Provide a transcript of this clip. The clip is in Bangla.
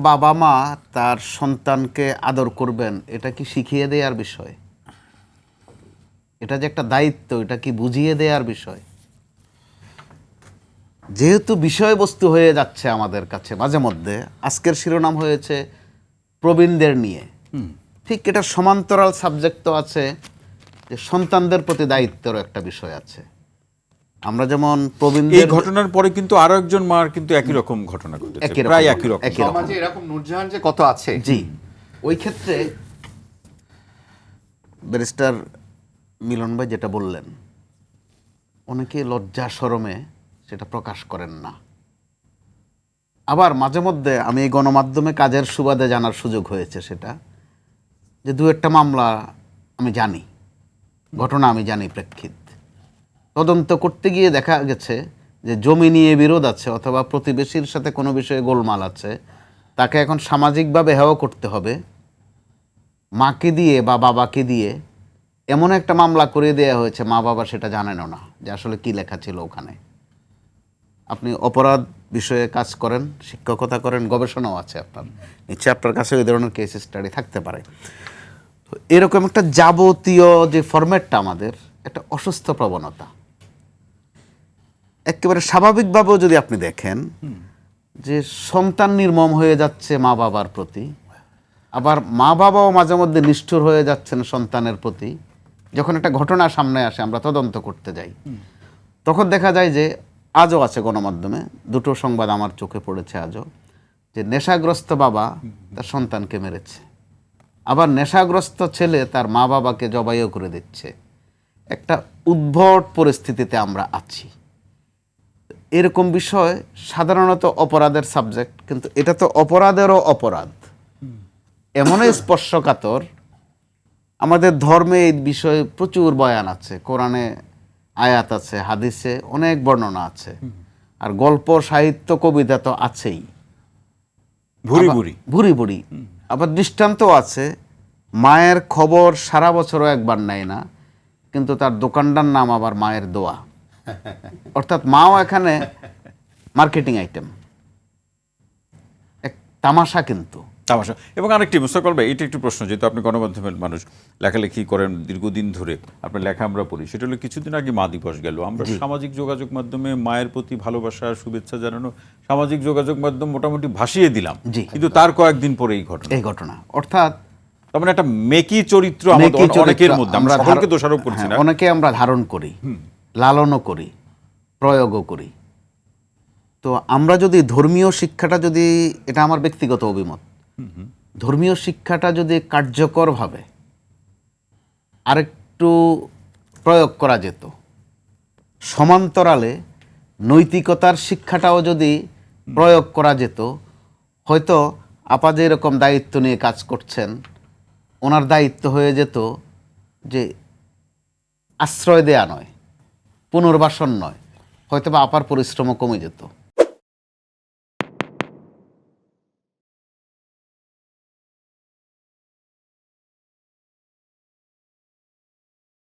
বাবা মা তার সন্তানকে আদর করবেন, এটা কি শিখিয়ে দেওয়ার বিষয়? এটা যে একটা দায়িত্ব, এটা কি বুঝিয়ে দেওয়ার বিষয়? যেহেতু বিষয়বস্তু হয়ে যাচ্ছে আমাদের কাছে মাঝে মধ্যে, আজকের শিরোনাম হয়েছে প্রবীণদের নিয়ে, ঠিক এটা সমান্তরাল সাবজেক্ট তো আছে যে সন্তানদের প্রতি দায়িত্বেরও একটা বিষয় আছে। আমরা যেমন এই প্রবীণদের ঘটনার পরে কিন্তু আরো একজন মার কিন্তু একই রকম ঘটনা ঘটেছে, একই রকম প্রায় একই রকম। একই রকম। সমাজে এরকম নূরজাহান যে কত আছে। জি, ওই ক্ষেত্রে ব্যারিস্টার মিলন ভাই যেটা বললেন, অনেকে লজ্জা শরমে সেটা প্রকাশ করেন না। আবার মাঝে মধ্যে আমি এই গণমাধ্যমে কাজের সুবাদে জানার সুযোগ হয়েছে সেটা, যে দু একটা মামলা আমি জানি, ঘটনা আমি জানি, প্রেক্ষিত তদন্ত করতে গিয়ে দেখা গেছে যে জমি নিয়ে বিরোধ আছে অথবা প্রতিবেশীর সাথে কোনো বিষয়ে গোলমাল আছে, তাকে এখন সামাজিকভাবে হেয় করতে হবে, মাকে দিয়ে বা বাবাকে দিয়ে এমন একটা মামলা করে দেওয়া হয়েছে, মা বাবা সেটা জানেনও না যে আসলে কি লেখা ছিল ওখানে। আপনি অপরাধ বিষয়ে কাজ করেন, শিক্ষকতা করেন, গবেষণাও আছে আপনার, নিশ্চয়ই আপনার কাছে ওই ধরনের কেস স্টাডি থাকতে পারে। তো এরকম একটা যাবতীয় যে ফরম্যাটটা আমাদের, একটা অসুস্থ প্রবণতা। একেবারে স্বাভাবিকভাবেও যদি আপনি দেখেন যে সন্তান নির্মম হয়ে যাচ্ছে মা বাবার প্রতি, আবার মা বাবাও মাঝে মধ্যে নিষ্ঠুর হয়ে যাচ্ছেন সন্তানের প্রতি। যখন একটা ঘটনা সামনে আসে, আমরা তদন্ত করতে যাই, তখন দেখা যায় যে আজও আছে গণমাধ্যমে দুটো সংবাদ আমার চোখে পড়েছে আজও, যে নেশাগ্রস্ত বাবা তার সন্তানকে মেরেছে, আবার নেশাগ্রস্ত ছেলে তার মা বাবাকে জবাইও করে দিচ্ছে। একটা উদ্ভট পরিস্থিতিতে আমরা আছি। এরকম বিষয় সাধারণত অপরাধের সাবজেক্ট, কিন্তু এটা তো অপরাধেরও অপরাধ, এমনই স্পর্শকাতর। আমাদের ধর্মে এই বিষয়ে প্রচুর বয়ান আছে, কোরআনে আয়াত আছে, হাদিসে অনেক বর্ণনা আছে, আর গল্প সাহিত্য কবিতা তো আছেই ভুরি ভুরি ভুরি ভুরি। আবার দৃষ্টান্তও আছে, মায়ের খবর সারা বছরও একবার নেয় না, কিন্তু তার দোকানটার নাম আবার মায়ের দোয়া, অর্থাৎ মাও এখানে মার্কেটিং আইটেম, এক তামাশা কিন্তু তামাশা। এবং আরেকটি মুস্তাকল ভাই, এটা একটু প্রশ্ন, যেহেতু আপনি গণমাধ্যমের মানুষ, লেখালেখি করেন দীর্ঘদিন ধরে, আপনার লেখা আমরা পড়ি, সেটা হলো কিছুদিন আগে মা দিবস গেল, আমরা সামাজিক যোগাযোগ মাধ্যমে মায়ের প্রতি ভালোবাসা শুভেচ্ছা জানানো সামাজিক যোগাযোগ মাধ্যম মোটামুটি ভাসিয়ে দিলাম, কিন্তু তার কয়েকদিন পরে এই ঘটনা, অর্থাৎ তার মানে একটা মেকি চরিত্র আমাদের অনেকের মধ্যে, আমরা সকলকে দোষারোপ করছি না, অনেকে আমরা ধারণ করি, লালনও করি, প্রয়োগও করি। তো আমরা যদি ধর্মীয় শিক্ষাটা, যদি এটা আমার ব্যক্তিগত অভিমত, ধর্মীয় শিক্ষাটা যদি কার্যকরভাবে আরেকটু প্রয়োগ করা যেত, সমান্তরালে নৈতিকতার শিক্ষাটাও যদি প্রয়োগ করা যেত, হয়তো আপা যে এরকম দায়িত্ব নিয়ে কাজ করছেন, ওনার দায়িত্ব হয়ে যেত যে আশ্রয় দেয়া নয়, পুনর্বাসন নয়, হয়তো বা আপার পরিশ্রমও কমে যেত।